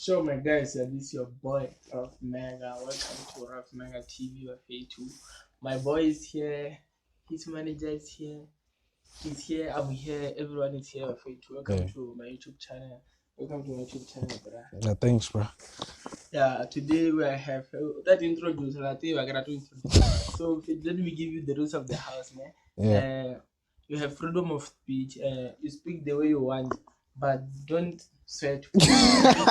So my guys, this is your boy Ralfmega. Welcome to Ralfmega TV of A2. My boy is here. His manager is here. He's here. I'm here. Everyone is here of A2. Welcome Yeah. to my YouTube channel. Welcome to my YouTube channel, brother. Yeah, thanks, bro. Yeah, today we have that introduction. I think we're gonna do introduce. So let me give you the rules of the house, man. Yeah. You have freedom of speech. You speak the way you want, but don't swear to people.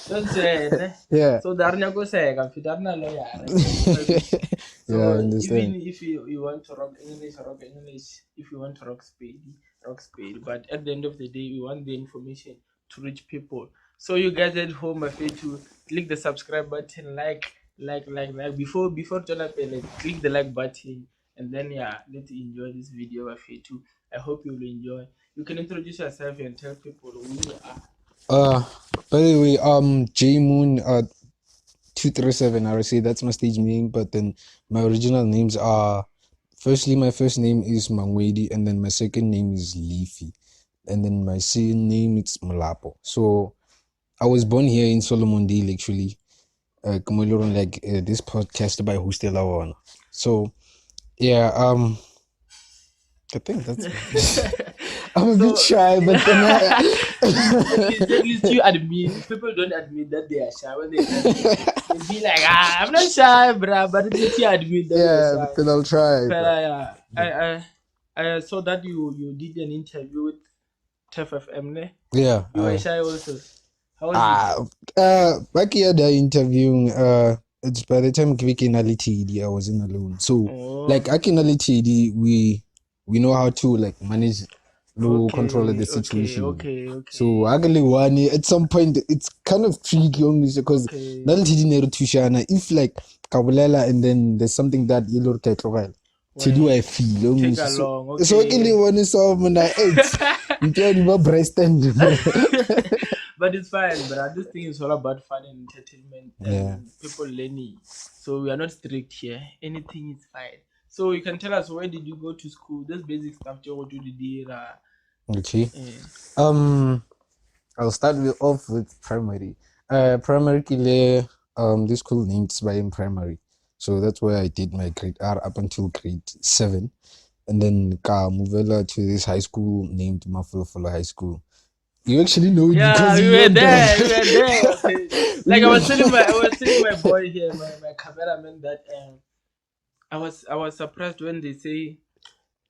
Don't swear, ne? Yeah. So darna go say, if you darna lawyer. Yeah, I So understand. even if you want to rock English. If you want to rock speed. But at the end of the day, we want the information to reach people. So you guys at home, I feel to click the subscribe button, like. Before Jonathan, click the like button, and then let's enjoy this video. I feel too. I hope you will enjoy. You can introduce yourself and tell people who you are. Uh, by the way, J Moon 237 RC, that's my stage name, but then my original names are firstly my first name is Mangwedi, and then my second name is Leafy, and then my second name it's Malapo. So I was born here in Solomon Dale actually. This podcast by Hostela One. So yeah, I think that's I'm a bit shy, but then at least you admit. People don't admit that they are shy. When they be like, I'm not shy, bruh. But at least you admit that yeah, you're but shy. then I'll try. But Bro. I saw that you did an interview with TFFM, ne? Yeah. You were shy also. How was it? Back here the interviewing, it's by the time Kvikinali I wasn't alone. So like Akinali we know how to like manage low control the situation. Okay. So actually one at some point it's kind of tricky only because if like Kabulela and then there's something that you look at to do I feel Take so along, okay. so actually one is so it's you can't even breast and but it's fine, but this thing is all about fun and entertainment and people learning. So we are not strict here. Anything is fine. So you can tell us, where did you go to school? This basic stuff what you did. Okay. I'll start off with primary. Primary kile this school named Sbayem Primary. So that's where I did my grade R up until grade 7. And then ka movela to this high school named Mafulofolo High School. You actually know it because we you were were there. We were there. Okay. Like I was telling my boy here, my cameraman, that I was surprised when they say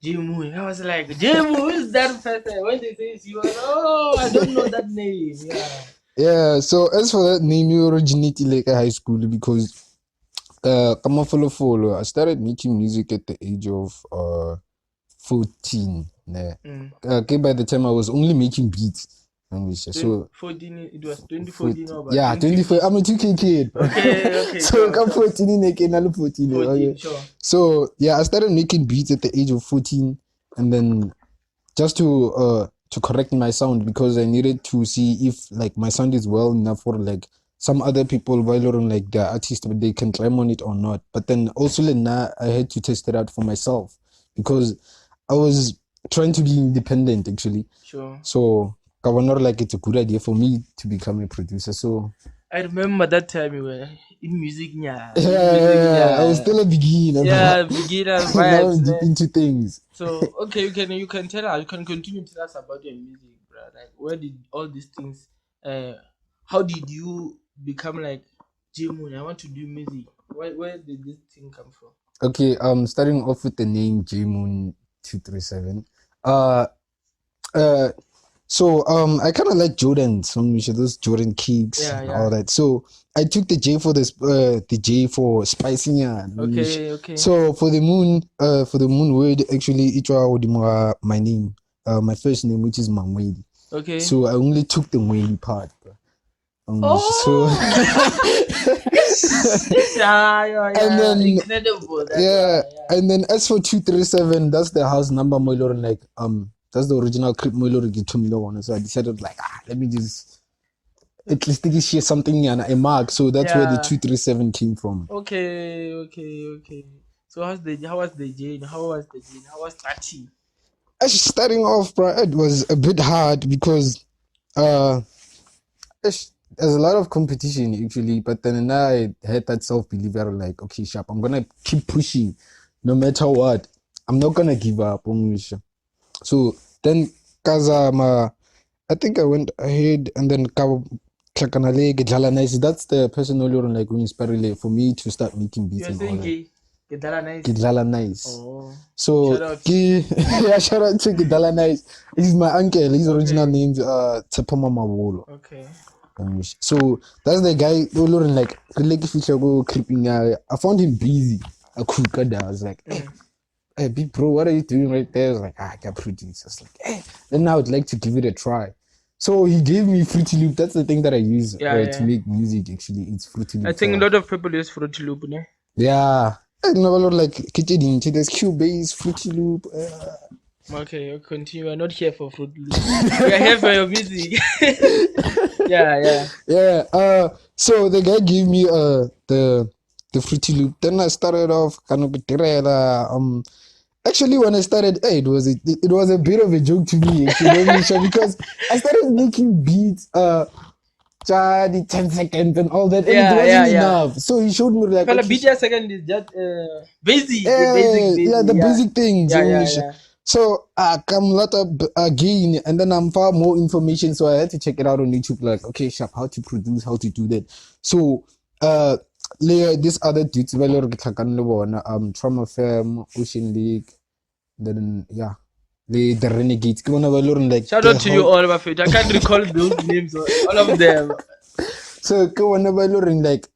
Jimu. I was like, Jimu, who is that person? When they say you, I don't know that name. Yeah. Yeah, so as for that name, you originated like a high school because I started making music at the age of 14. Okay, by the time I was only making beats. So 14, it was 2014 or yeah, 24. I'm a 2K kid. Okay. So I'm 14 in 14. Okay. Sure. So yeah, I started making beats at the age of 14, and then just to correct my sound because I needed to see if like my sound is well enough for like some other people while on like the artist, but they can climb on it or not. But then also I had to test it out for myself because I was trying to be independent actually. Sure. So I was not like it's a good idea for me to become a producer. So I remember that time you were in music. Yeah, I was still a beginner. Yeah, beginner vibes. Now I'm deep into things. So okay, you can tell us, you can continue to tell us about your music, bro. Like, where did all these things? How did you become like Jimun? I want to do music. Where did this thing come from? Okay, starting off with the name J-Moon 237. So I kind of like Jordan, those Jordan kicks and all that. So I took the J for the J for spicing. Okay. So for the moon word, actually it was my name, my first name, which is Mangwedi. Okay. So I only took the Mwedi part. So and then incredible. And then as for 237, that's the house number. Like that's the original crib one. So I decided like let me just at least share something and a mark. So that's where the 237 came from. Okay. So how was the Jane? How was starting? Starting off, bro, it was a bit hard because there's a lot of competition actually, but then I had that self-belief that I'm like, okay, sharp, I'm gonna keep pushing no matter what. I'm not gonna give up. So then Kazama, I think I went ahead and then Klakanale Gedlala Nice. That's the person who like who inspired for me to start making beats. You're and all saying that. Gedala nice. Gedlala Nice. Oh. So Shout out. yeah, shout out to Gedlala Nice. He's my uncle. His original Okay. name's Tsepoma Mawolo. Okay. So that's the guy who like go creeping. I found him busy. I was like, hey, big bro, what are you doing right there? I was like, I got produce. I was like, hey, then I would like to give it a try. So he gave me Fruity Loop. That's the thing that I use to make music. Actually, it's Fruity Loop. I think a lot of people use Fruity Loop, ne? Yeah, I know a lot like there's Cubase, Fruity Loop. Okay, continue. We're not here for Fruity Loop. We are here for your music. Yeah. So the guy gave me the Fruity Loop. Then I started off actually when I started, it was a bit of a joke to me, because I started making beats 10 seconds and all that, and it wasn't enough. So he showed me like, Fella, beat your second is just basic. the basic things. Yeah. So I come lot up again, and then I'm far more information. So I had to check it out on YouTube. Like, okay, sharp, how to produce, how to do that. So this other dudes, Trauma Fam, Ocean League, then the Renegades. Like, shout out to you all, my friend. I can't recall those names, all of them. So like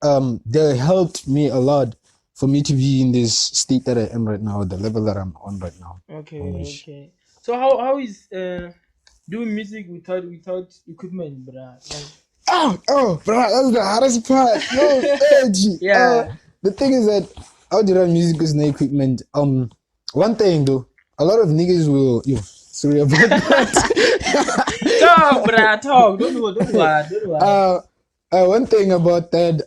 they helped me a lot for me to be in this state that I am right now, the level that I'm on right now. Okay. So how is doing music without equipment, bruh? Bro, that's the hardest part. No, the thing is that how to run music with no equipment. One thing though, a lot of niggas will sorry about that. Talk, bruh, talk. Don't worry. One thing about that,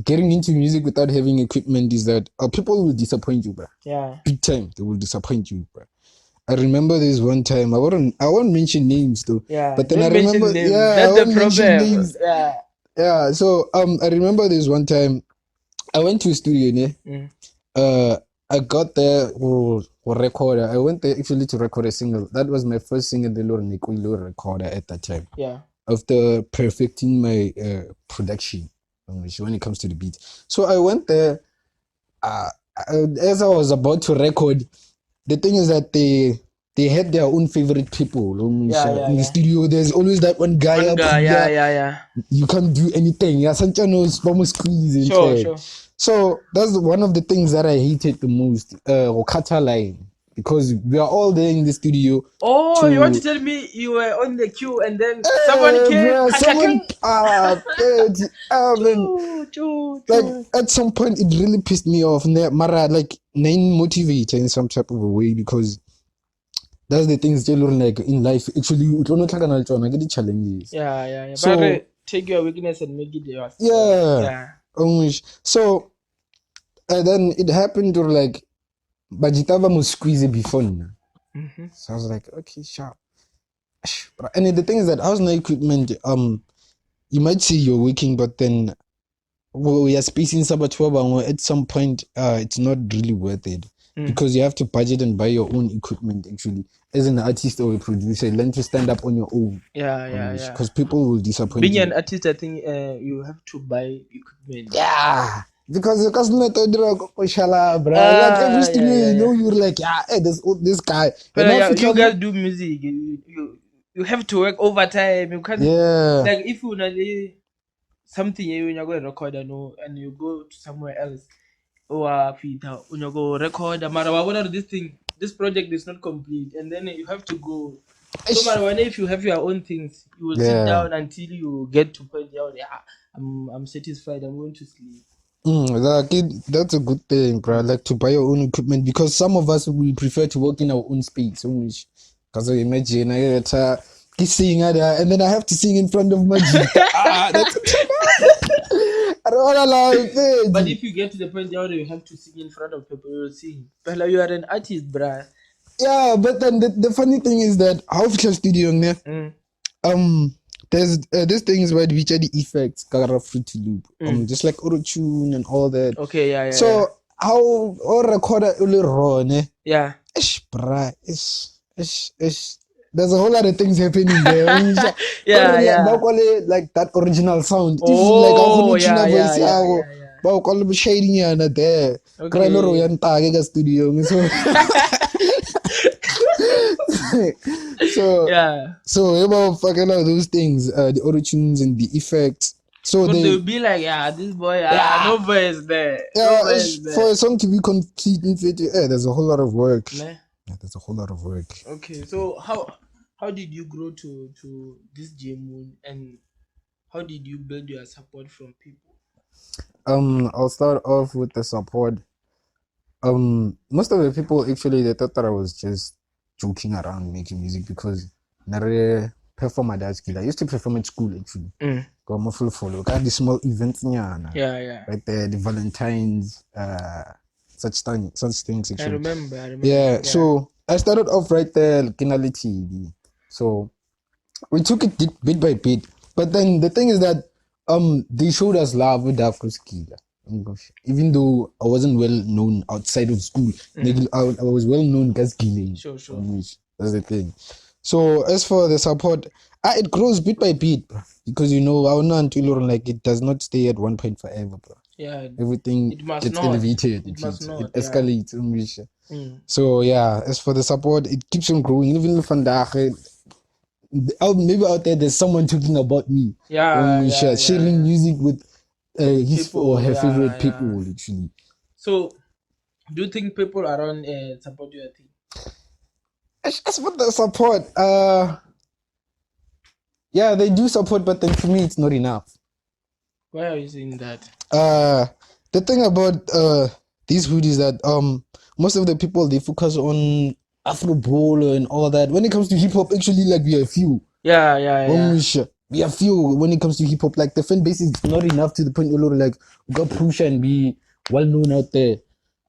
getting into music without having equipment is that people will disappoint you, bro. Yeah. Big time, they will disappoint you, bro. I remember this one time. I won't mention names though. Yeah. But then don't I remember, names. That's the problem. Yeah. So I remember this one time. I went to a studio, I got there for recorder. I went there actually to record a single. That was my first single, the Lord Nikuli recorder at that time. Yeah. After perfecting my production, when it comes to the beat. So I went there. As I was about to record, the thing is that they had their own favorite people in the studio. There's always that one guy. Yeah. You can't do anything. Yeah, Sanchano's squeeze. Sure. So that's one of the things that I hated the most. Okata line. Because we are all there in the studio. Oh, you want to tell me you were on the queue and then someone came? Like at some point it really pissed me off. Mara like nine motivator in some type of a way, because that's the things they learn like in life. Actually, you don't get the challenges. Yeah. So take your weakness and make it yours. Yeah. So then it happened to like Bajitava must squeeze it before. So I was like, okay, sharp. And the thing is that how's no equipment? You might see you're working, but then we are spacing Sabatwa at some point, it's not really worth it. Because you have to budget and buy your own equipment actually. As an artist or a producer, learn to stand up on your own. Yeah. Because people will disappoint Being you. an artist, I think you have to buy equipment. Yeah. Because like every studio, you're like, hey, this guy. But you guys do music. You have to work overtime. You can't. Like if you know something when you're going to record and you go to somewhere else, or when you go record, this project is not complete, and then you have to go. So if you have your own things, you will sit down until you get to point out, I'm satisfied, I'm going to sleep. That's a good thing, bro. Like to buy your own equipment, because some of us we prefer to work in our own space. Because imagine I sing and then I have to sing in front of my that's I don't want to lie. But if you get to the point where you have to sing in front of people, you'll sing. But you are an artist, bruh. Yeah, but then the funny thing is that how studio there's these things where which are the effects got free to loop. Just like auto tune and all that. Okay, yeah. So how or recorder only run, eh? Yeah. Ish, bruh, ish. There's a whole lot of things happening there. Like that original sound. Even like Oh, tuna voice yeah. ba call shading yana there. Kralo yan tage ka studio. So about fucking all those things, the auto tunes and the effects. So they'll be like, this boy, no voice there. For a song to be complete, there's a whole lot of work. Yeah, there's a whole lot of work. Okay, so how did you grow to this J-Moon, and how did you build your support from people? I'll start off with the support. Most of the people actually they thought that I was just joking around making music because I perform at school. I used to perform at school actually. Got my full follow. Got the small events Yeah. Right there, the Valentine's, such things actually. I remember. Yeah. So I started off right there, TV. So we took it bit by bit. But then the thing is that they showed us love with Afro-Skila. Even though I wasn't well known outside of school, I was well known as Gile. Sure. That's the thing. So as for the support, it grows bit by bit, bro. Because our until like it does not stay at one point forever, bro. Yeah. Everything gets elevated. It escalates. So yeah, as for the support, it keeps on growing. Even if maybe out there's someone talking about me. Sharing music with his people, or her favorite people, actually. So, do you think people around support your thing? As for the support, yeah, they do support, but then for me, it's not enough. Why are you saying that? The thing about these hoodies that most of the people they focus on Afro Bowler and all that. When it comes to hip hop, actually, like we are few. Yeah. We are few when it comes to hip hop. Like the fan base is not enough to the point where like we got push and be well known out there.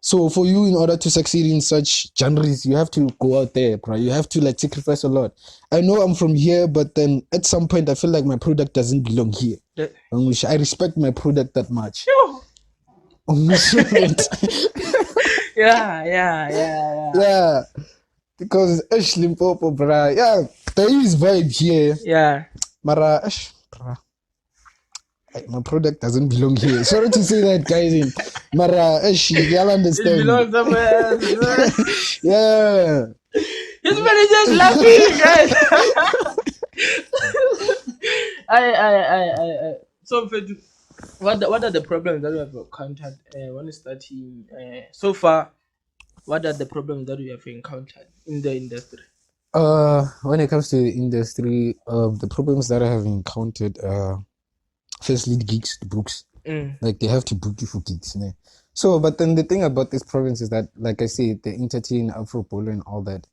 So for you, in order to succeed in such genres, you have to go out there, bro. You have to like sacrifice a lot. I know I'm from here, but then at some point I feel like my product doesn't belong here. I respect my product that much. Yeah. Because Limpopo, bro. Yeah, there is vibe here. Yeah. Mara, bro. My product doesn't belong here. Sorry to say that, guys. Mara, y'all understand. It belongs somewhere else. Yeah. His manager's laughing, guys. So, what are the problems that you have encountered when starting? So far, what are the problems that you have encountered in the industry? When it comes to the industry, the problems that I have encountered, firstly, the gigs, the books. Like they have to book you for gigs. Né? So, but then the thing about this province is that, like I said, they entertain Afro Polo and all that.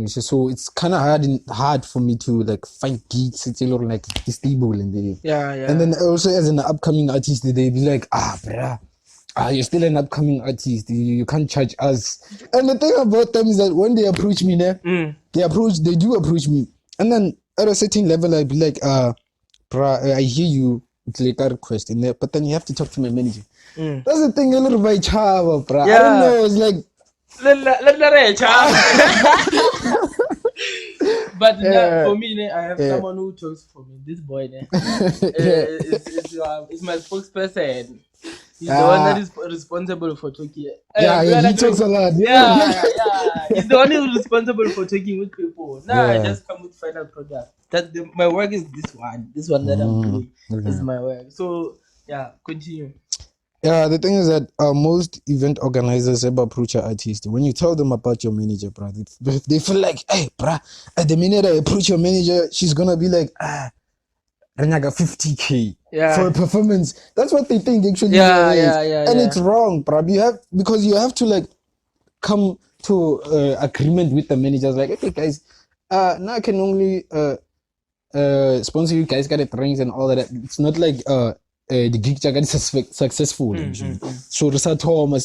So it's kind of hard for me to like find gigs. It's like stable in there. Yeah. And then also as an upcoming artist, they be like, bruh, you're still an upcoming artist. You can't charge us. And the thing about them is that when they approach me, they do approach me. And then at a certain level, I'd be like, bruh, I hear you. It's like a request in there, but then you have to talk to my manager. That's the thing, a little bit chava, bruh. Yeah. I don't know. It's like. But for me, I have someone who talks for me. This boy, is my spokesperson. He's the one that is responsible for talking. He talks a lot. Yeah. He's the one who's responsible for talking with people. I just come with final product. My work is this one. This one that I'm doing is my work. So continue. Yeah, the thing is that most event organizers ever approach an artist. When you tell them about your manager, bro, they feel like, hey, bro, at the minute I approach your manager, she's gonna be like, Renyaga 50K for a performance. That's what they think actually. And it's wrong, bro. Because you have to like come to agreement with the managers. Like, okay, guys, now I can only sponsor you guys, get drinks and all that. It's not like the gig is successful. So transport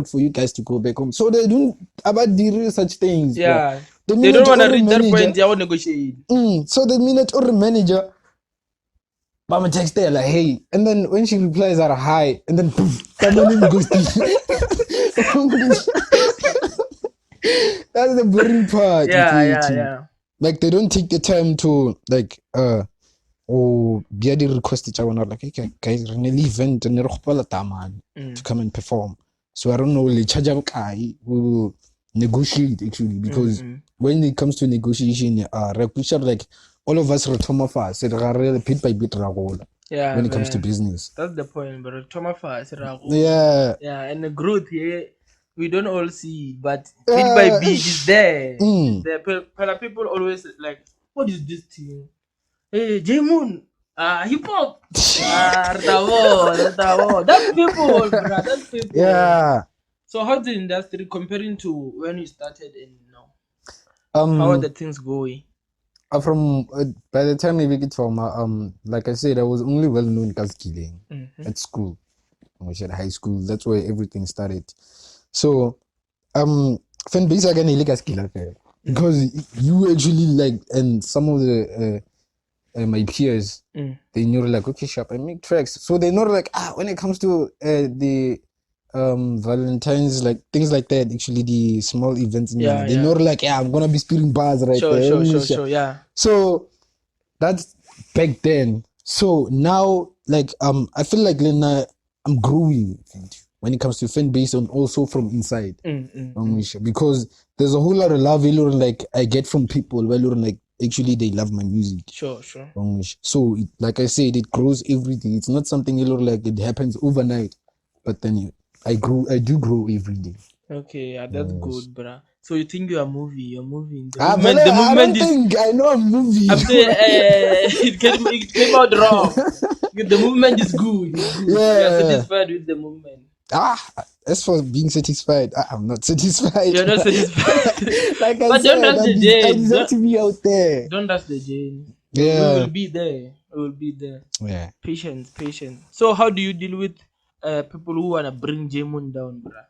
for you guys to go back home. So they don't about such things. Yeah. the They don't minute want to or reach that manager, point. They want to negotiate. so the minute or manager, Mama text her like, hey, and then when she replies at a hi, and then poof, my name goes to That's the boring part. Yeah. Like they don't take the time to like or get the request each other like, okay, guys, we're an event and to come and perform. So I don't know, the charge of guy will negotiate actually because when it comes to negotiation, like all of us retomafas, bit by bit Yeah, when it comes to man. business. That's the point, bro. Thomas, Yeah. yeah, and the growth here we don't all see, but bit by bit is there. It's there. People always like, what is this thing? Hey, J Moon, hip hop. Retavo. That's people, bro. That's people. Yeah. So how's the industry comparing to when you started and now? How are the things going? From by the time I get from like I said, I was only well known as killing at school, which at high school. That's where everything started. So fan base again as killer because you actually like, and some of the my peers they know like, okay, sharp, I make tracks, so they know like when it comes to the Valentine's, like things like that, actually the small events they know like, I'm gonna be spilling bars right there. Sure, yeah. So that's back then. So now like I feel like Lena, I'm growing when it comes to fan base and also from inside. Because there's a whole lot of love like I get from people where like actually they love my music. Sure. So like I said, it grows every day. It's not something like it happens overnight, but then I do grow every day. Okay, yeah, that's good, bruh. So you think you're moving. The But movement, I don't think I know a movie. I'm saying it came out wrong. The movement is good. It's good. Yeah. You're satisfied with the movement. As for being satisfied, I'm not satisfied. You're not satisfied. Like I But said, don't rush the journey. I deserve to be out there. Don't rush the journey. Yeah. We will be there. We will be there. Yeah. Patience. So how do you deal with people who wanna bring Jamun down, bruh?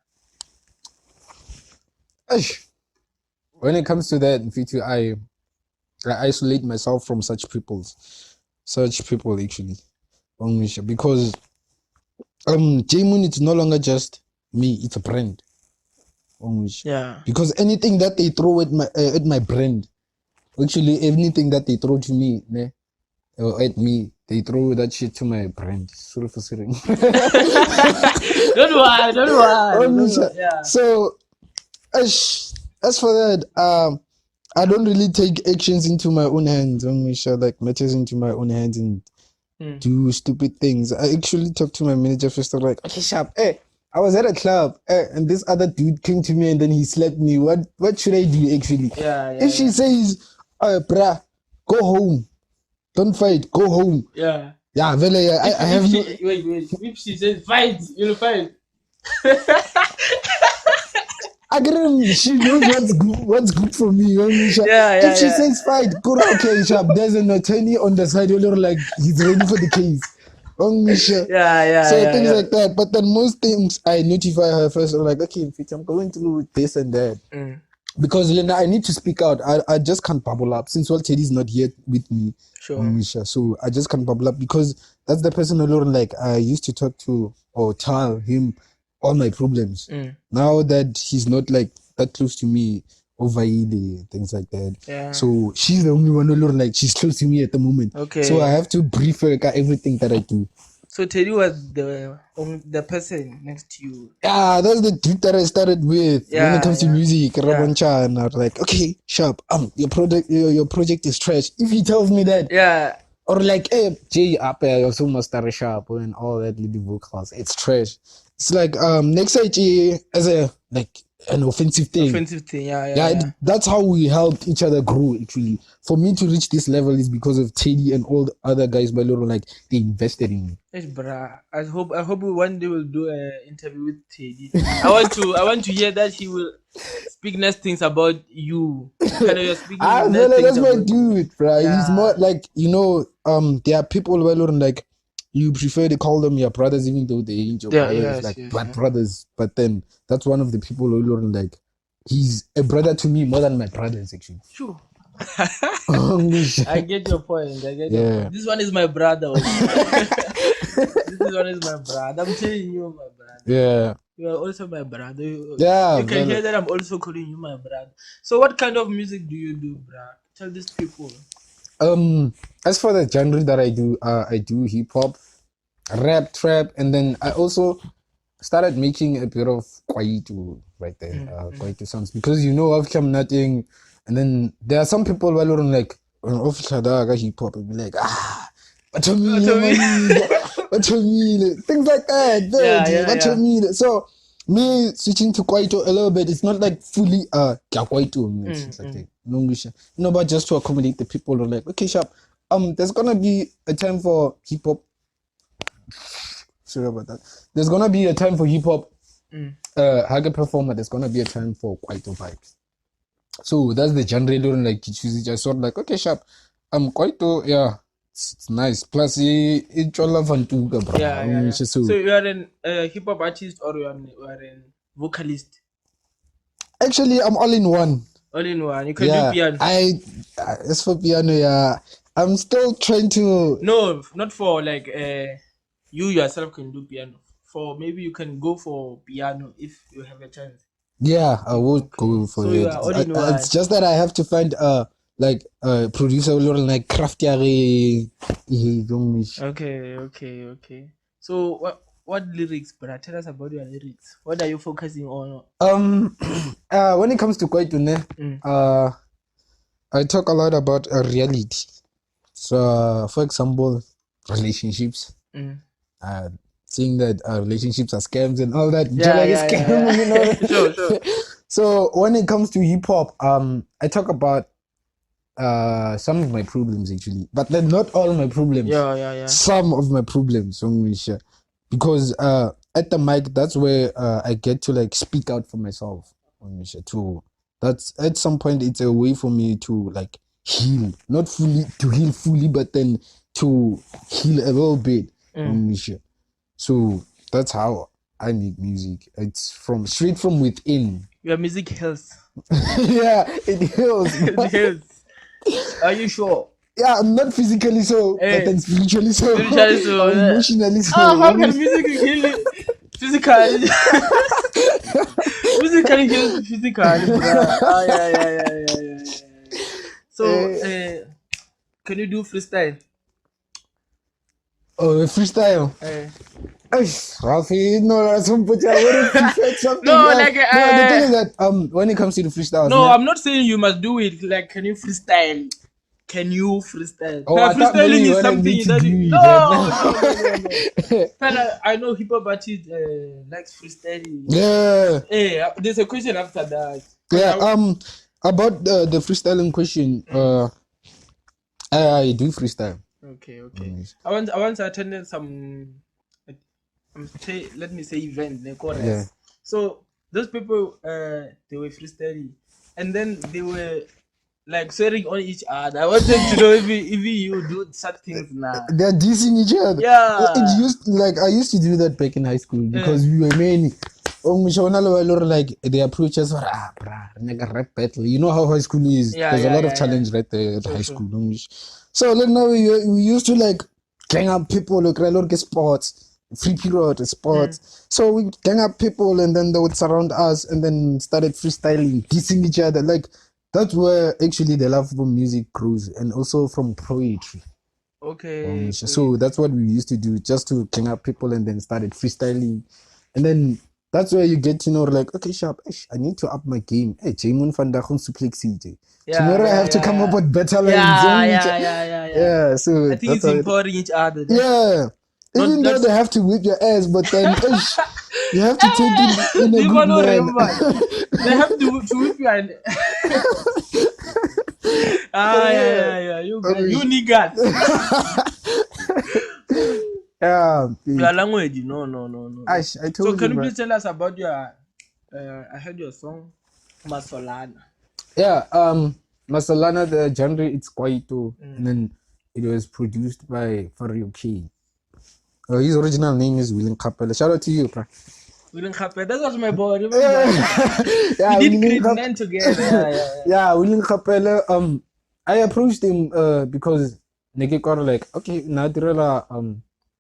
When it comes to that, in future, I isolate myself from such people actually, because J-Moon, it's no longer just me, it's a brand. Yeah. Because anything that they throw at my brand, actually anything that they throw to me, or at me, they throw that shit to my brand. Sorry for saying. Don't worry. Yeah. So as for that, I don't really take actions into my own hands, like matters into my own hands and do stupid things. I actually talked to my manager first. I'm like, okay, sharp, hey, I was at a club, and this other dude came to me and then he slapped me. What should I do actually? If she says, bruh, go home, don't fight, go home. Yeah. Yeah, well, I have no. Wait. If she says fight, you'll fight. She knows what's good for me. If she says fight, go okay, sharp. There's an attorney on the side, like he's ready for the case. So things like that. But then most things I notify her first. I'm like, okay, I'm going through this and that. Because Linda, I need to speak out. I just can't bubble up since Teddy's not here with me. Sure. So I just can't bubble up because that's the person alone like I used to talk to or tell him all my problems. Now that he's not like that close to me over things like that. Yeah. So she's the only one alone like she's close to me at the moment. Okay. So I have to brief her everything that I do. So Teddy was the person next to you. Yeah, that's the dude that I started with when it comes to music. Raboncha, and I was like, okay, sharp. Your project is trash. If he tells me that, or like, hey, Jay, you're so much sharp and all that little vocals, it's trash. It's like next IG as a like an offensive thing. That's how we helped each other grow. Actually, for me to reach this level is because of Teddy and all the other guys. By little, like they invested in me. Yes, bruh. I hope we one day will do an interview with Teddy. I want to hear that he will speak nice things about you. You're speaking that's my dude, bro. He's more like there are people who like you prefer to call them your brothers, even though they ain't your brothers, brothers. But then that's one of the people who learn like he's a brother to me more than my brothers actually. Sure. English. I get your point. I get your Yeah. point. This one is my brother. Also. This one is my brother. I'm telling you, my brother. Yeah. You are also my brother. Yeah. You can Well, hear that I'm also calling you my brother. So, what kind of music do you do, bruh? Tell these people. as for the genre that I do hip hop, rap, trap, and then I also started making a bit of kwaito right there, kwaito sounds, because I've come nothing, and then there are some people who are like hip hop and be like what to me, To me. what to me, things like that, what to Yeah. me. So me switching to kwaito a little bit, it's not like fully kwaito, it's like that. No, but just to accommodate the people who are like, okay, sharp. There's gonna be a time for hip hop. Sorry about that. There's gonna be a time for hip hop. Haga performer. There's gonna be a time for kwaito vibes. So that's the genre. Don't like choose. I sort like, okay, sharp. Kwaito, yeah, it's nice. Plus, it's all of fun too, bro. Yeah. So, So you are an hip hop artist or you are a vocalist? actually, I'm all in one. All in one. You can do Yeah, piano. as for piano, yeah, I'm still trying to. No, not for like you yourself can do piano. For maybe you can go for piano if you have a chance. Yeah, I would Okay. go for So you it. are all in one. It's just that I have to find like a producer or like craftier. Okay. So what lyrics, brother? Tell us about your lyrics. What are you focusing on? When it comes to kwaito, I talk a lot about reality. So, for example, relationships. Saying that relationships are scams and all that. Yeah. Sure. So when it comes to hip hop, I talk about some of my problems actually, but then not all my problems. Yeah. Some of my problems, because at the mic, that's where I get to like speak out for myself. Too. That's at some point it's a way for me to like heal, not fully to heal fully, but then to heal a little bit. So that's how I make music. It's from straight from within. Your music heals. Yeah, it heals. It heals. Are you sure? Yeah, I'm not physically so, but then spiritually so. Spiritually so. I'm emotionally so. How can music heal physically? Musically heals physically, bro. Yeah. So, can you do freestyle? Oh, freestyle. Ralphie, no, that's what I prefer something No, else. like No, the thing is that when it comes to the freestyles, no, I'm not saying you must do it. Like, can you freestyle? Can you freestyle? Oh, Now, I thought maybe freestyling you is wanted me something to that do you, it no. Fella, I know hip hop artist likes freestyling. Yeah. Hey, there's a question after that. Yeah. About the freestyling question. I do freestyle. Okay. I once attended some, let me say, event. Yeah. So those people, they were freestyling, and then they were like swearing on each other. I wanted to know if you do such things now. They're dissing each other. Yeah. I used to do that back in high school because we were many. Like they approach us, rap battle. You know how high school is. Yeah, There's a lot of yeah. challenge right there at high Sure. school. So like now we used to like gang up people, like get sports, free period sports. So we gang up people and then they would surround us and then started freestyling, dissing each other. Like that's where actually the love for music grows, and also from poetry. Okay. So that's what we used to do, just to gang up people and then started freestyling. And then that's where you get to know, like, okay, sharp, I need to up my game. Hey, Jamon Fandahun Suplex CJ. Tomorrow I have to come up with better lines. Yeah, so I think it's empowering each other. Yeah. Even though they have to whip your ass, but then you have to take it in a good manner. They have to whip your ass. Yeah. You niggas. Yeah. Your language, no. I told you. So can you please tell us about your? I heard your song, Masolana. Yeah. Masolana, the genre it's kwaito, and then it was produced by Fario K. His original name is William Kapela. Shout out to you, bro. We didn't happen. That was my boy. Remember? Yeah, We we did link grade up. 9 together. Yeah. Yeah, we link up. I approached him because nigga got like, okay, nadirela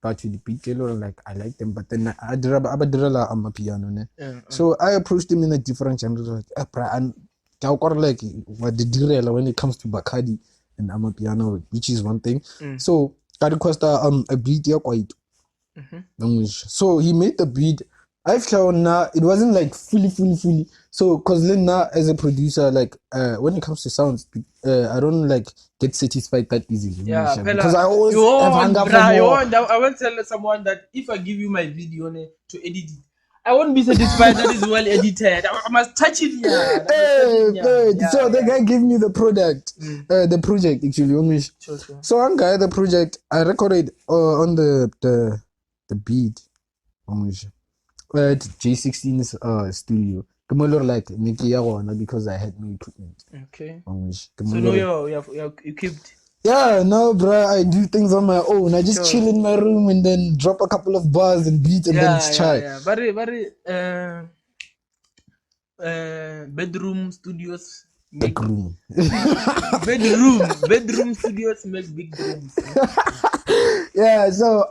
but the beat like I like them, but then I direla piano ne. So I approached him in a different genre like and like what the direla when it comes to Bacardi and piano, which is one thing. So I request a beat yeah quite. So he made the beat. I've shown now it wasn't like fully. So cause then now as a producer, like when it comes to sounds, I don't like get satisfied that easily. Yeah, Because Pella, I you always have want, hunger for bruh, you more. want. I won't tell someone that if I give you my video to edit it, I won't be satisfied that is well edited. I must touch it, yeah. I must touch it, yeah. So the Yeah. guy gave me the product, the project actually. Sure. So one guy, the project, I recorded on the beat. At J16's studio. Kumalo like Nikki Yawana because I had no equipment. Okay. So no, you kept. Yeah, no, bro. I do things on my own. I just chill in my room and then drop a couple of bars and beats and then it's chai. Yeah. Very bedroom studios make Bedroom. bedroom studios make big rooms. Yeah, so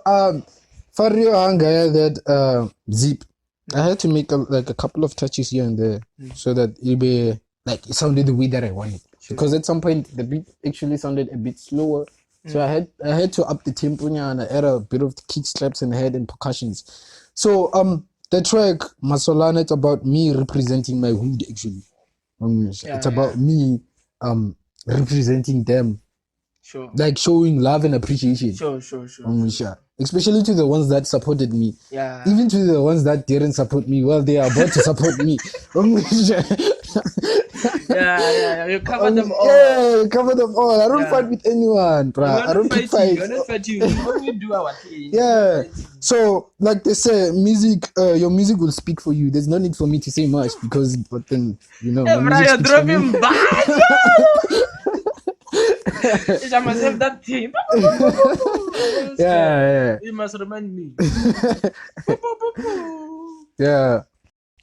for your hunger that zip, I had to make a couple of touches here and there so that it'll be like it sounded the way that I wanted. Because at some point the beat actually sounded a bit slower. So I had to up the tempo and I add a bit of kick slaps and head and percussions. So the track Masolana, it's about me representing my hood actually. It's about me representing them. Sure. Like showing love and appreciation. Sure. Especially to the ones that supported me. Yeah. Even to the ones that didn't support me, well, they are about to support me. Yeah. You cover them all. Yeah, cover them all. I don't fight with anyone, bro. I don't pick fights. We're not fighting. We only do our thing. Yeah. So, like they say, music, your music will speak for you. There's no need for me to say much because, but then, my music You're speaks for me. dropping bars. I must have that thing. Yeah. You must remind me. Yeah.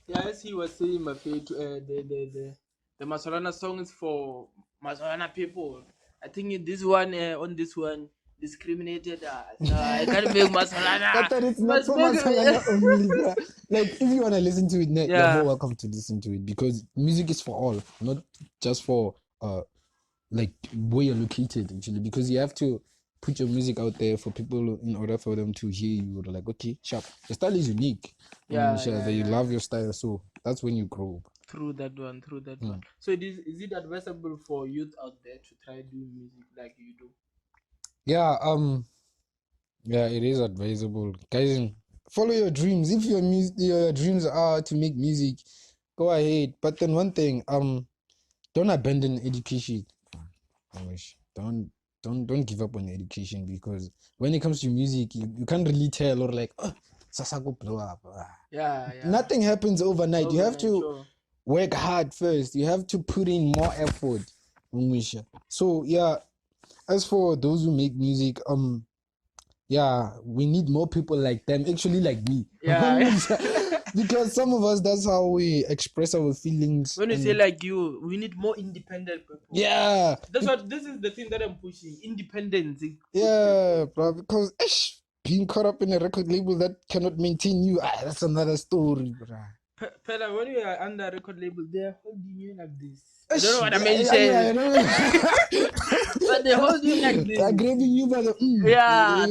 Yeah, as he was saying, my favorite, the Masolana song is for Masolana people. I think this one, on this one, discriminated us. So I can't make Masolana. But that it's not for Masolana only, bro. Like, if you want to listen to it, you're more welcome to listen to it because music is for all, not just for like where you're located actually. Because you have to put your music out there for people in order for them to hear you. Like, okay, sharp. Your style is unique. You love your style, so that's when you grow. Through that one. So is it advisable for youth out there to try doing music like you do? Yeah, it is advisable. Guys, follow your dreams. If your dreams are to make music, go ahead. But then one thing, don't abandon education. Don't give up on education because when it comes to music, you can't really tell or like, Sasako blow up. Yeah. Nothing happens overnight. You have to work hard first. You have to put in more effort. So yeah, as for those who make music, we need more people like them. Actually, like me. Yeah. Because some of us, that's how we express our feelings. When you say like you, we need more independent people. Yeah. This is the thing that I'm pushing. Independence. Yeah, bro. Because being caught up in a record label that cannot maintain you, that's another story, bro. Pella, when you are under a record label, they're holding you like this. I don't know what I mentioned. Yeah. But they hold you like this. They're grabbing you by the Yeah,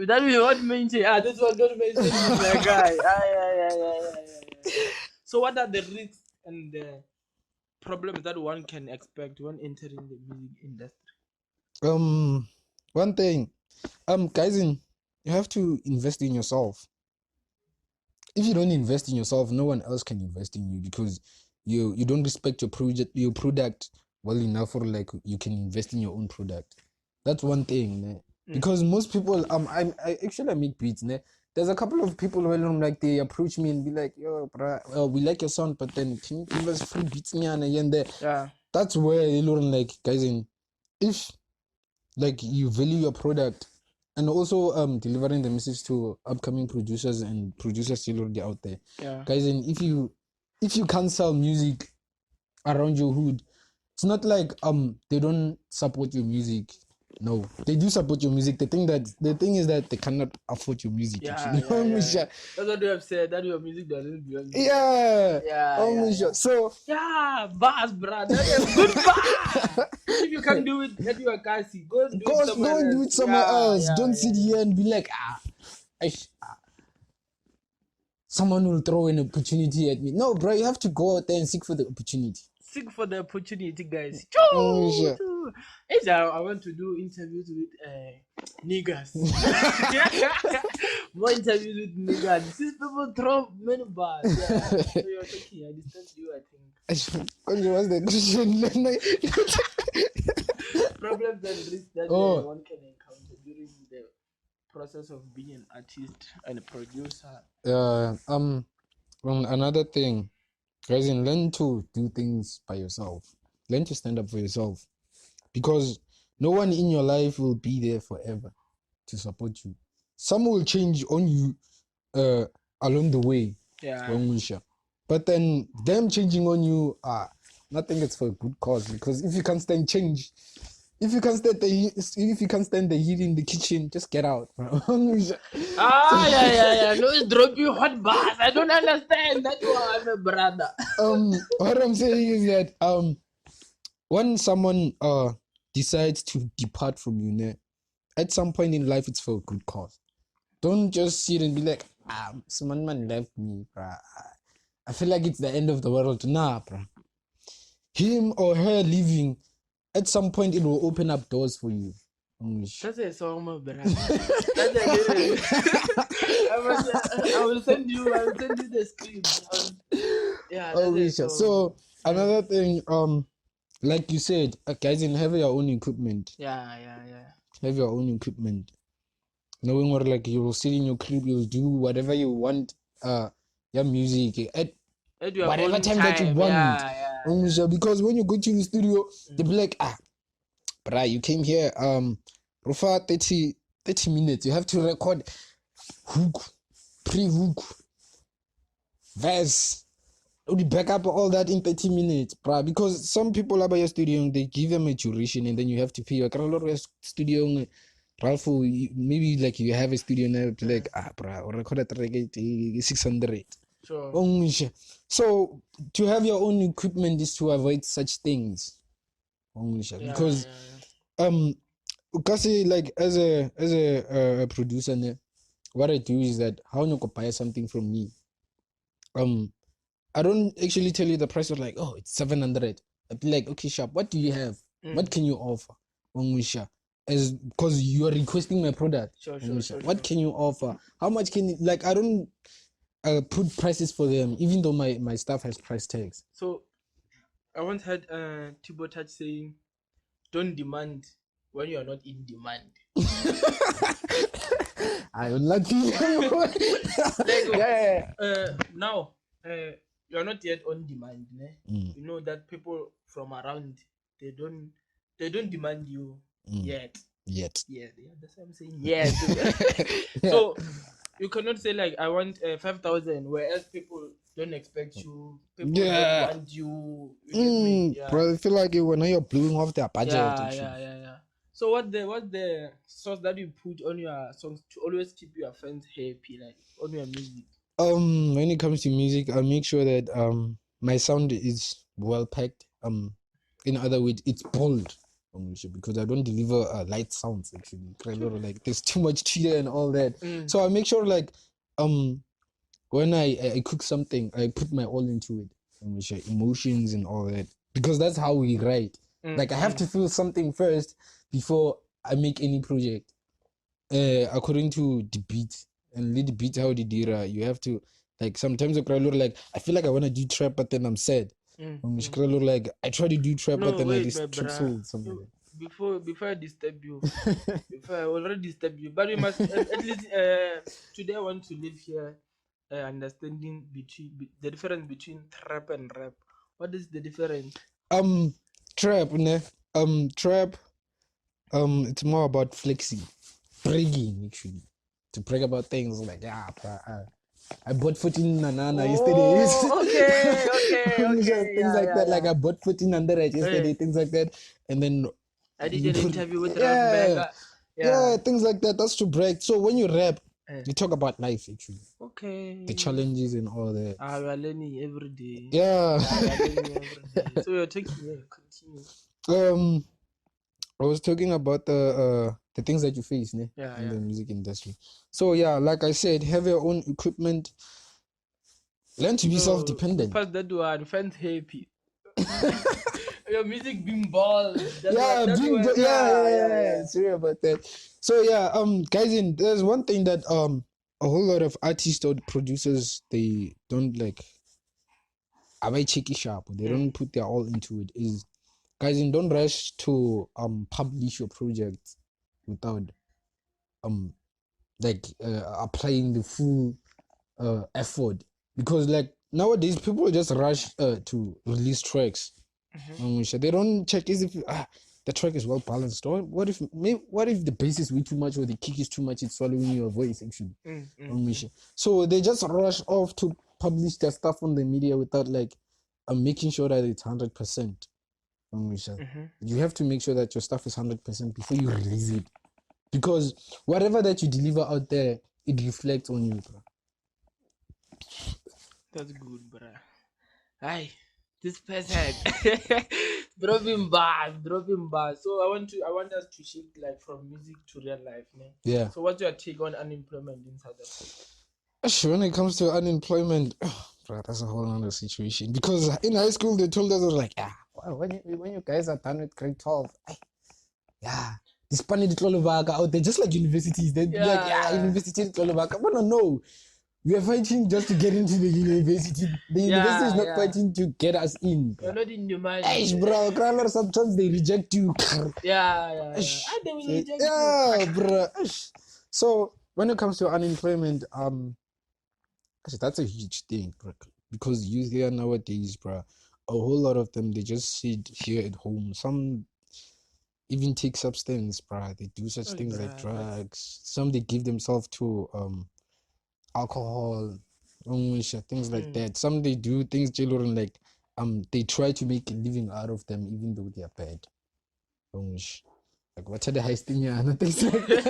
that is what mention. This one don't mention this, my guy. Yeah. So what are the risks and the problems that one can expect when entering the music industry? One thing, guys, you have to invest in yourself. If you don't invest in yourself, no one else can invest in you because you don't respect your product well enough for like you can invest in your own product. That's one thing, né? Because most people I actually make beats, né? There's a couple of people who like they approach me and be like, yo, bro, we like your sound, but then can you give us free beats here and there? Yeah. That's where they learn like, guys, if like you value your product and also delivering the message to upcoming producers and producers still already out there. Yeah. Guys, and if you can't sell music around your hood, it's not like they don't support your music. No, they do support your music. The thing is that they cannot afford your music. Yeah, Actually, yeah. That's what they have said, that your music doesn't belong to you. yeah, Yeah. So Yeah, bars, bruh. That is good bar. If you can't do it at your kasi, go and do it somewhere go and do else. it somewhere else. Don't sit Yeah. here and be like, someone will throw an opportunity at me. No, bro, you have to go out there and seek for the opportunity. Seek for the opportunity, guys. Sure. I want to do interviews with niggas. More interviews with niggas. These people throw many bars. Yeah. So you're talking, I disturbed you, I think. What's the question? Problems and risks that one can encounter during the process of being an artist and a producer. Another thing, guys, learn to do things by yourself. Learn to stand up for yourself, because no one in your life will be there forever to support you. Some will change on you along the way. Yeah. But then them changing on you, nothing is for a good cause, because if you can't stand change, if you can't stand the heat in the kitchen, just get out. Yeah. No, it's drop you hot bars. I don't understand. That's why I'm a brother. What I'm saying is that when someone decides to depart from you, at some point in life, it's for a good cause. Don't just sit and be like, someone man left me, bruh. I feel like it's the end of the world. Nah, bruh. Him or her leaving, at some point it will open up doors for you. That's a song, my brother. That's a lyric. I will send you the script. Yeah, that's a song. So another thing, like you said, guys, have your own equipment. Yeah. Have your own equipment. Knowing what, like, you will sit in your crib, you'll do whatever you want, your music at your whatever own time that you want. Yeah. Because when you go to the studio, they'll be like, bruh, you came here, for 30 minutes, you have to record hook, pre-hook, verse, you back up all that in 30 minutes, bruh. Because some people about your studio, they give them a duration, and then you have to pay your studio. Ralph, maybe like you have a studio now, like, bruh, or record a track at 600. Sure. So to have your own equipment is to avoid such things. Because like as a producer, what I do is that how you buy something from me. I don't actually tell you the price of, like, oh, it's 700. I'd be like, okay, sharp, what do you have? What can you offer? As because you are requesting my product. Sure. What can you offer? How much can you, like, I don't put prices for them, even though my stuff has price tags. So I once heard Thibaut Touch saying, don't demand when you are not in demand. I am lucky. Now you are not yet on demand, you know that people from around, they don't demand you yet. Yeah, that's what I'm saying. Yes. So you cannot say, like, I want 5,000, whereas people don't expect you. People don't want you. You get me? Yeah. Bro, I feel like when you're blowing off their budget. Yeah. So what's the source that you put on your songs to always keep your fans happy, like on your music? When it comes to music, I make sure that my sound is well packed. In other words, it's bold. Because I don't deliver light sounds, actually. Like, there's too much cheater and all that. So I make sure, like, when I cook something, I put my all into it, emotions and all that, because that's how we write. Like, I have to feel something first before I make any project, according to the beat. And lead the beat how the dira, you have to, like, sometimes like, I feel like I want to do trap, but then I'm sad. Like, I try to do trap, but then I just trip soul, something like that. Before I disturb you, before I already disturb you, but we must at least today I want to live here, understanding the difference between trap and rap. What is the difference? Trap, trap, it's more about flexing. bragging actually. To brag about things like, yeah, bruh, I bought 14 banana yesterday. Oh, okay, okay, okay. Things Yeah, like yeah, that. Like yeah. I bought 14 under it yesterday, Hey, things like that. And then I did you an put, interview with yeah, Ralfmega. yeah, Yeah. things like that. That's to brag. So when you rap, Hey. you talk about life actually, the Okay. challenges and all that. We are learning every day. Yeah. Yeah, we are learning every day. So you're taking, yeah, continue. um, I was talking about the things that you face, ne, Yeah, in yeah. the music industry. So yeah, like I said, have your own equipment. Learn to be No, we self-dependent. passed that one. Fans happy. Your music being bald. That's what. Yeah, That's what. Yeah, yeah, yeah. sorry about that. So yeah, guys, there's one thing that a whole lot of artists or producers, they don't like, I cheeky sharp, they don't put their all into it, is, guys, don't rush to publish your project without um like applying the full effort, because like nowadays people just rush to release tracks. They don't check is if the track is well balanced, or what if the bass is way too much or the kick is too much, it's swallowing your voice actually. So they just rush off to publish their stuff on the media without like making sure that it's 100%. You have to make sure that your stuff is 100% before you release it, because whatever that you deliver out there, it reflects on you, bro. That's good, bruh. Hi, this person dropping bars, dropping bars. So I want us to shift like from music to real life, man. Yeah. So what's your take on unemployment in South Africa? When it comes to unemployment, bro, that's a whole other situation. Because in high school they told us, like, well, when you guys are done with grade 12, yeah, this funny out there, just like universities, they'd be like, yeah, university Tlolobaka. But no, we are fighting just to get into the university. The university is not fighting to get us in, bro. You're not in demand. Hey, bro, sometimes they reject you. Yeah. They will reject you. Yeah, bro. So when it comes to unemployment, actually, that's a huge thing, bro. Because youth here nowadays, bro, a whole lot of them, they just sit here at home. Some even take substance, bro. They do such things like drugs. Some they give themselves to alcohol, things like that. Some they do things, children, like they try to make a living out of them, even though they are bad. Like what are the heisting here? Things like that.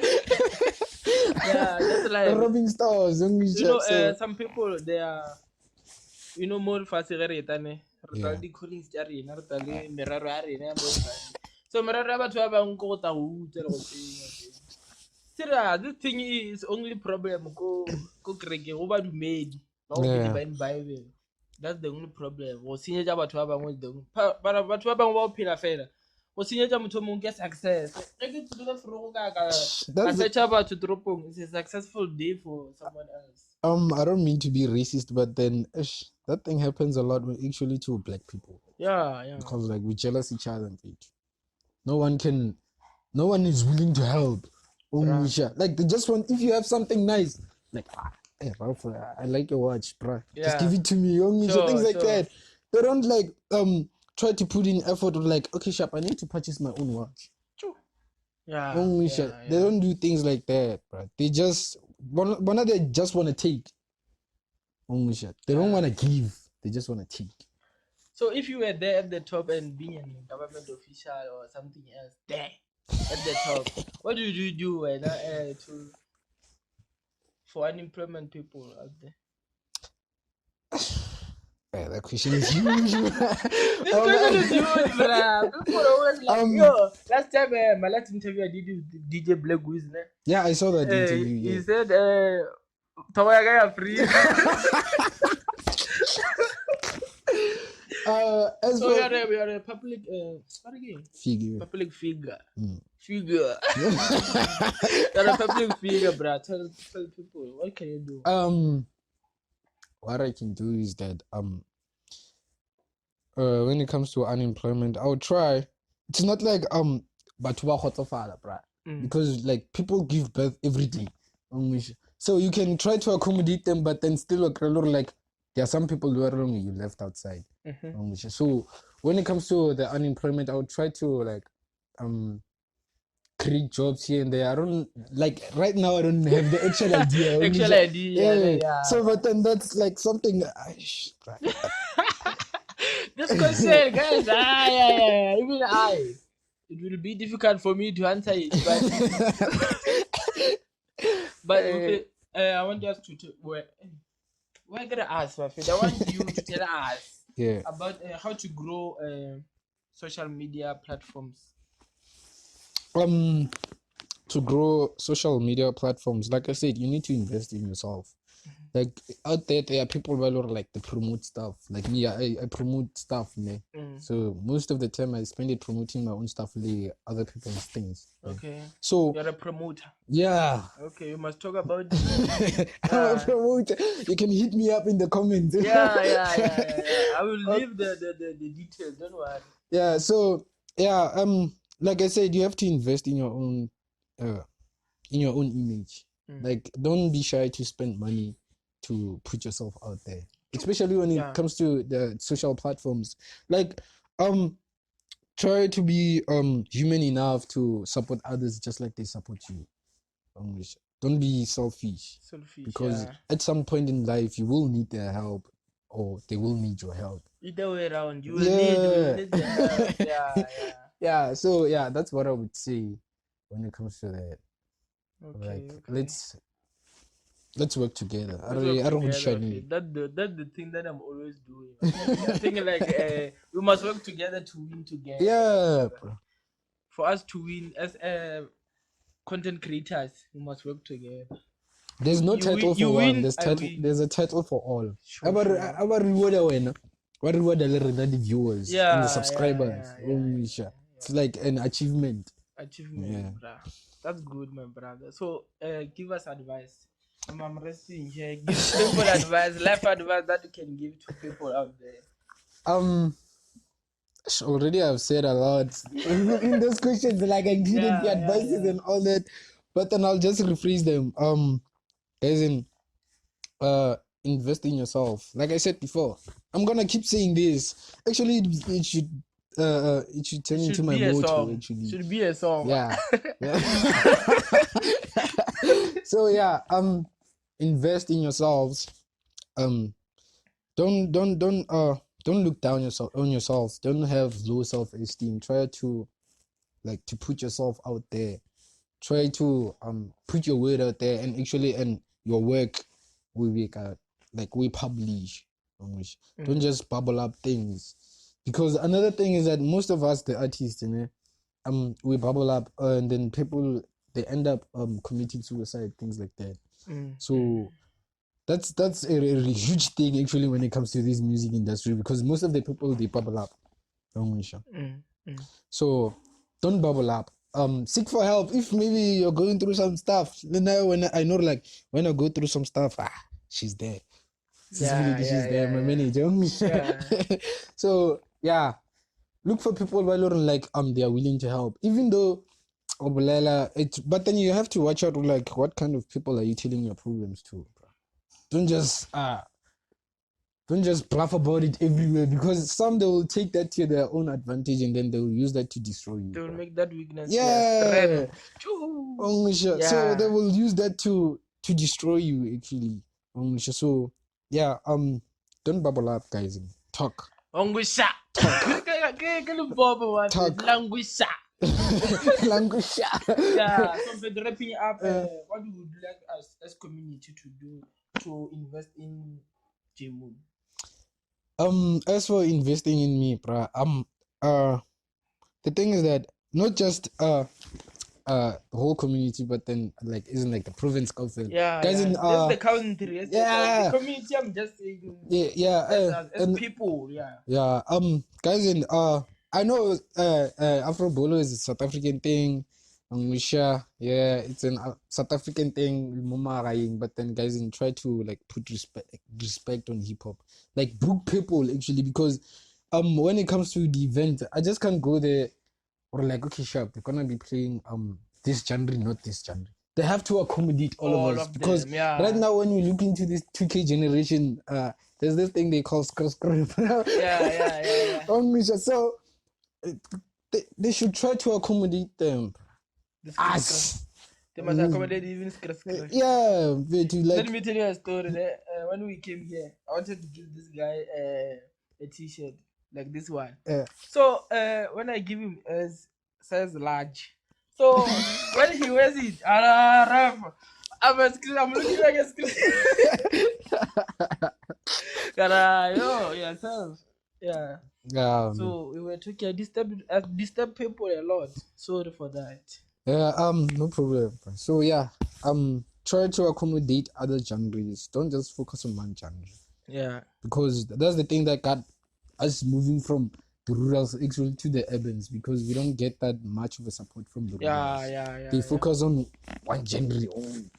Yeah, that's like robbing stores. You know, some people they are, you know, more fast retane. Yeah. Retale collins tsa rena, retale meraro ya rena ya mo fast. So meraro ya batho ba bang go ta go utsela go tsenya. Serious, this thing is only problem go kereke go ba dumedi. Ba go believe in Bible. That's the only problem. Go senyetsa batho ba bangwe dong. Batho ba bangwe ba go phela fela. Go senyetsa motho o mongwe ke success. Ge ke tshola forogo ka searcha batho toropong, it's a successful day for someone else. I don't mean to be racist, but then that thing happens a lot actually to black people. Yeah. Because like we jealous each other, no one is willing to help. Like they just want, if you have something nice, like hey Ralph, I like your watch, bro. Just give it to me, things like that. They don't like try to put in effort of like, okay, Sharp, I need to purchase my own watch. Yeah. They don't do things like that, bro. They just they just want to take. They don't want to give. They just want to take. So if you were there at the top and being a government official or something else there at the top, what do you do for unemployment people out there? Yeah, that question is huge. This question is huge, bro. People are always like, yo, last time my last interview I did with DJ Black Wiz, yeah, I saw that interview. Yeah. He said, free. So we are a public what again? Figure. Public figure. Figure. You're a public figure, bro. Tell people, what can you do? What I can do is that when it comes to unemployment, I'll try. It's not like but bro. Because like people give birth every day. So you can try to accommodate them, but then still like there are some people who are wrong, you left outside. So when it comes to the unemployment, I would try to like create jobs here and there. I don't like right now. I don't have the actual idea. Only Actual just- idea, yeah. So, but then that's like something. This question, guys, yeah. Even it will be difficult for me to answer it, but okay. I want us to where I gotta ask, my friend. I want you to tell us Yeah. about how to grow social media platforms. To grow social media platforms, like I said, you need to invest in yourself. Like out there are people who are like they promote stuff. Like me, I promote stuff, man. So most of the time I spend it promoting my own stuff, like other people's things. Right? Okay. So You're a promoter. yeah. Okay, you must talk about I'm a promoter. You can hit me up in the comments. yeah. I will leave the details, don't worry. Yeah, so yeah, like I said, you have to invest in your own image. Like don't be shy to spend money to put yourself out there. Especially when it comes to the social platforms. Like try to be human enough to support others just like they support you. Don't be selfish. Because at some point in life you will need their help or they will need your help. Either way around, you will need the help. Yeah, so yeah, that's what I would say when it comes to that. Okay, Like let's work together. I don't that's the thing that I'm always doing. I think like we must work together to win together. Yeah, bro. For us to win as content creators, we must work together. There's no title for one. There's a title for all. Our reward what reward the viewers and the subscribers. It's like an achievement. Bro. That's good, my brother. So give us advice. I'm resting here. Give people advice, life advice that you can give to people out there. Already I've said a lot in those questions, like I included the advices and all that, but then I'll just rephrase them. As in, invest in yourself. Like I said before, I'm gonna keep saying this. Actually, it should turn into my motto. Actually, should be a song. Yeah. So yeah, invest in yourselves. Don't look down on yourself. Don't have low self-esteem. Try to put yourself out there. Try to put your word out there and actually and your work will be we publish. Don't just bubble up things. Because another thing is that most of us, the artists, we bubble up and then people they end up committing suicide, things like that. So that's a huge thing actually when it comes to this music industry, because most of the people they bubble up. So don't bubble up. Seek for help if maybe you're going through some stuff. When I go through some stuff, she's there. She's there, my manager. So yeah, look for people they are willing to help, even though but then you have to watch out what kind of people are you telling your problems to, bro. Don't just bluff about it everywhere, because some they will take that to their own advantage and then they will use that to destroy you. They will make that weakness strength. So they will use that to destroy you actually. So yeah, don't bubble up, guys. Talk. Languisha. Yeah. So for wrapping up, what would you like us as community to do to invest in J-Moon? As for investing in me, bruh, the thing is that not just the whole community, but then isn't the province council. Guys, in that's the country. The community. I'm just saying. As people. Guys in I know Afro Bolo is a South African thing. It's a South African thing. But then guys in try to put respect on hip hop. Book people actually, because when it comes to the event, I just can't go there or okay, sharp, they're gonna be playing this genre, not this genre. They have to accommodate all of us, because right now when we look into this 2K generation, there's this thing they call scrap. So they should try to accommodate them. The scratch, scratch. As They must accommodate even scratch, scratch. yeah, but you Let like me tell you a story. When we came here, I wanted to give this guy a T-shirt like this one. So when I give him a size large, so when he wears it, I'm looking like a screen. Yo, yourself. Yeah. um So we were talking. I disturbed people a lot. Sorry for that. yeah, no problem. So yeah, try to accommodate other genres. Don't just focus on one genre. Yeah. Because that's the thing that got us moving from the rurals actually to the urbans, because we don't get that much of a support from the Yeah, rurals. yeah, They yeah, yeah. focus on one genre only.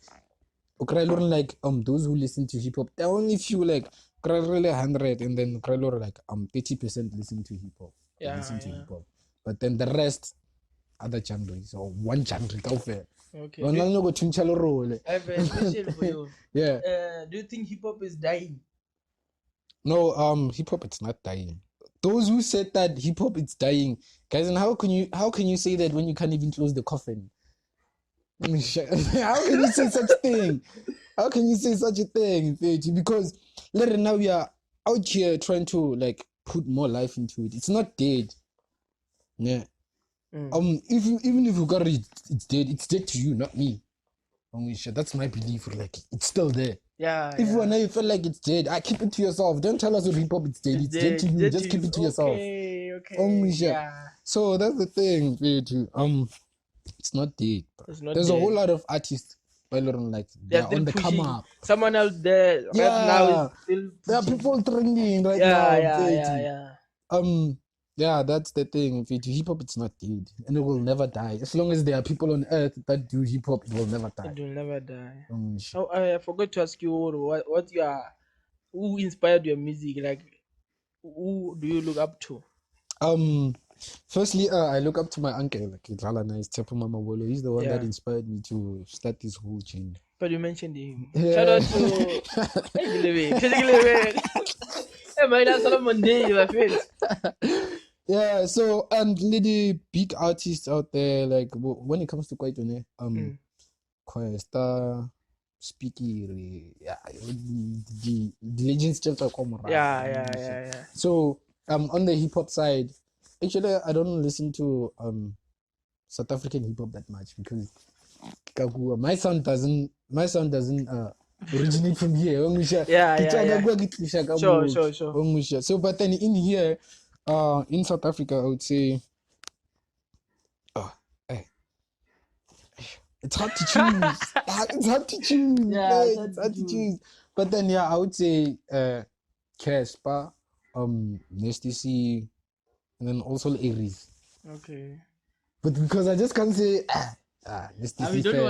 Okay, like those who listen to hip hop, there are only few like really 100, and then like 30% listen to hip hop. They Yeah, listen to yeah. hip hop, but then the rest other genres or one genre. Okay. No, no, go chinchalo role. I have a question for you. Yeah. Do you think hip hop is dying? No, hip hop it's not dying. Those who said that hip hop it's dying, guys, and how can you say that when you can't even close the coffin? How can you say such thing? How can you say such a thing, Feji? Because later now we are out here trying to like put more life into it. It's not dead. Yeah. If you even if you got it, it's dead. It's dead to you, not me. That's my belief. Like it's still there. Yeah, If you yeah. wanna you feel like it's dead, I keep it to yourself. Don't tell us with hip hop it's dead. It's dead to you. Dead to Just keep you. it to yourself. Okay, okay. Yeah. So that's the thing, Feji. It's not dead. Bro. It's not There's a whole dead. lot of artists, like They're they're still on the come pushing. up. Someone out there right now is Yeah, still there are pushing. people trending right Yeah, now, yeah, yeah, Feji. yeah. Yeah, that's the thing. Feji. Hip hop, it's not dead, and it will never die. As long as there are people on earth that do hip hop, it will never die. It will never die. Shit. Oh, I forgot to ask you what you are. Who inspired your music? Like, who do you look up to? Firstly, I look up to my uncle, like Ralana is Tepu Mama Wolo. He's the one that Yeah, inspired me to start this whole chain. but you mentioned him. Shout Yeah. out to Hey Gilebe, Hey man, that's Solomon Day, my friend. Yeah, so and lady big artists out there, like when it comes to Kwaitone, Questa, Speaky, yeah, the legends chapter come around. Yeah, yeah, yeah, yeah. So on the hip hop side, actually I don't listen to South African hip hop that much, because my sound doesn't originate from here. Yeah, yeah, yeah. Sure, sure, sure. So but then in here, in South Africa, I would say eh, it's hard to choose. It's hard to choose. Yeah, It's hard to choose. But then yeah, I would say Casper, Nasty C, and then also Aries. Okay. But because I just can't say Nasty C. We don't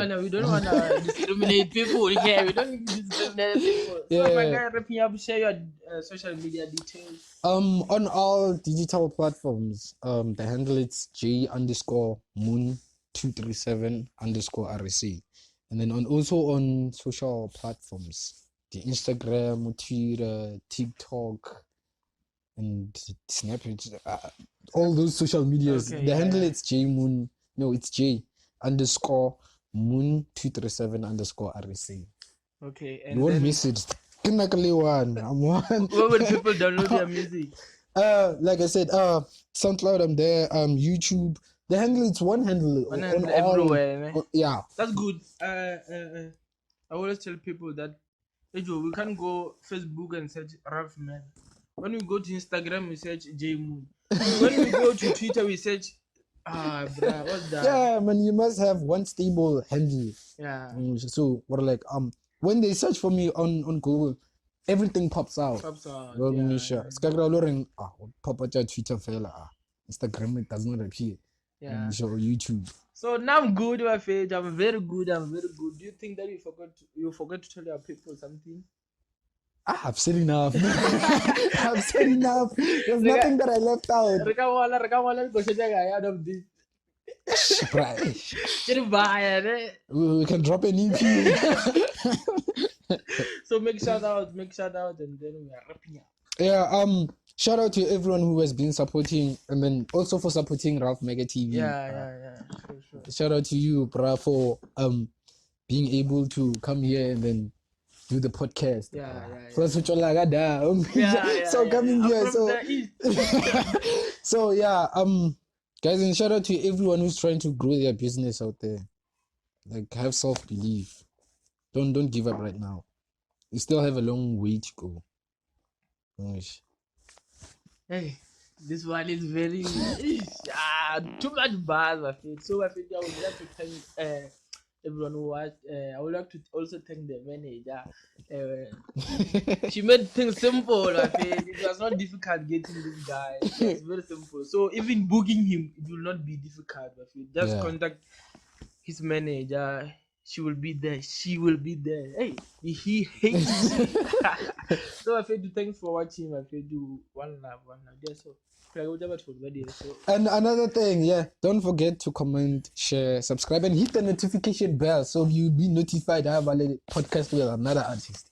wanna discriminate people. Yeah, we don't discriminate people. Yeah. So my guy, wrapping up, share your social media details. On all digital platforms, the handle it's J_Moon237_RC, and then also on social platforms, the Instagram, Twitter, TikTok, and Snapchat, all those social medias. Okay, The handle it's J_Moon. No, it's J_Moon237_RC. Okay, You won't miss it. I'm one. Where will people download your music? Like I said, SoundCloud, I'm there. YouTube. The handle, it's one handle. On on everywhere, all, yeah. That's good. I always tell people that we can't go Facebook and search Ralfmega. When we go to Instagram, we search J Moon. When we go to Twitter, we search bruh, what's that? Yeah, man, you must have one stable handle. Yeah. So we're like, when they search for me on Google, everything pops out. Well, yeah. pop out your Twitter fella. Instagram, it does not appear. Yeah. YouTube. So now I'm good, my face. I'm very good. Do you think that you forgot to tell your people something? I've said enough. I've said enough. There's nothing that I left out. We can drop an EP. So make shout out, and then we are wrapping up. Yeah, Shout out to everyone who has been supporting, and then also for supporting Ralfmega TV. Yeah. Sure. Shout out to you, bruh, for being able to come here and then do the podcast. Yeah. So coming I'm here, from so the east. so yeah, guys, and shout out to everyone who's trying to grow their business out there. Like, have self belief. Don't give up right now. You still have a long way to go. Gosh. Hey, this one is very too much buzz. I feel so. I feel I would like to thank everyone who watched. I would like to also thank the manager. She made things simple. I feel it was not difficult getting this guy. It was very simple. So even booking him, it will not be difficult. I feel just Yeah. contact his manager. She will be there. She will be there. Hey, he hates me. So I feel to thanks for watching. I feel do one love. That's all. So And another thing, yeah, don't forget to comment, share, subscribe, and hit the notification bell so you'll be notified I have a podcast with another artist.